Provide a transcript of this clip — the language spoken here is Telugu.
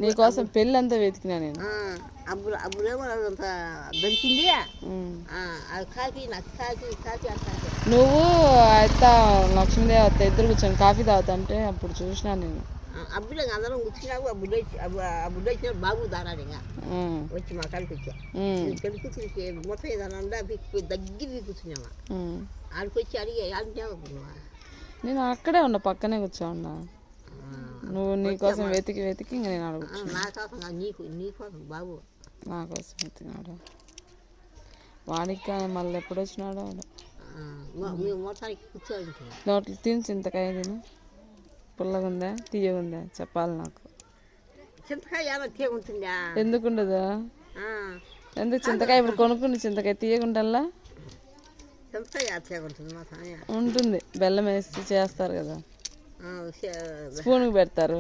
నీకోసం పెళ్ళి అంతా వెతికినా నేను. అప్పుడేమో అదంతా దొరికింది. నువ్వు అత్త లక్ష్మీదేవి అత్త ఇద్దరు కూర్చొని కాఫీ తాగుతుంటే అప్పుడు చూసినా నేను. అప్పుడే అందరం కూర్చున్నావు. ఆ బుడ్డ వచ్చిన బాబు దారాడు ఇంకా వచ్చి మా కాడికి వచ్చా. పెళ్లి కూతురికి మొత్తం ఏదన్నా దగ్గర కూర్చున్నామా. ఆడికి వచ్చి అడిగి ఆడుతున్నావా? నేను అక్కడే ఉన్నా, పక్కనే కూర్చో ఉన్నా. నువ్వు నీకోసం వెతికి వెతికి ఇంక నేను అడుగు. నా కోసం నీకోసం బాబు నా కోసం వెతికినాడు. వాడికి కానీ మళ్ళీ ఎప్పుడు వచ్చినాడో మొత్తానికి కూర్చోవాలి. నోట్లు తిని చింతకాయ తిను. పుల్లగుందా తీయగుందా చెప్పాలి నాకు. చింతకాయ ఉంటుందా? ఎందుకు ఉండదు? ఎందుకు చింతకాయ ఇప్పుడు కొనుక్కుంది చింతకాయ తీయగుంటల్లా ఉంటుంది. బెల్లం వేసి చేస్తారు కదా, స్పూన్కి పెడతారు.